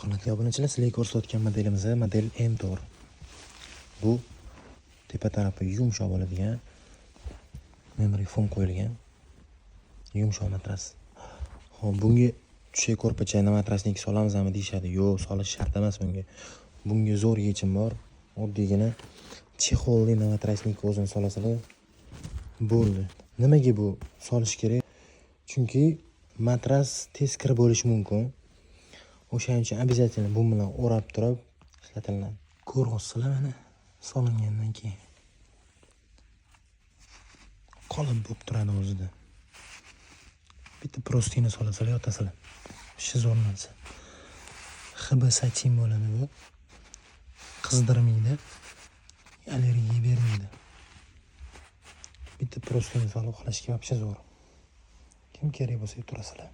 Hurmatli obunachilar, sizlarga ko'rsatayotgan modelimiz model M4. Bu tepa tarafi yumshoq bo'ladigan memory foam qo'yilgan yumshoq matras. Xo'p, bunga tushay ko'rpachani matrasniki solamizmi deyshadi. Yo'q, solish shart emas bunga. Bunga zo'r yechim bor. Oddiygina chexolli matrasniki o'zini solasizlar bo'ldi. Nimaga bu solish kerak? Chunki matras tez kirib bo'lishi mumkin. O'shaning uchun обязательно bu bilan o'rab turib ishlatiladi. Ko'ryapsizlar mana solingandan keyin qolib bo'lib turadi o'zida. Bitta prostina solasizlar yotasizlar. Shiz o'rnatsa. Hib satin bo'ladi bu. Qizdirmaydi. Allergiya bermaydi. Bitta prostina solib uxlashga вообще zo'r. Kim kerak bo'lsa turasizlar.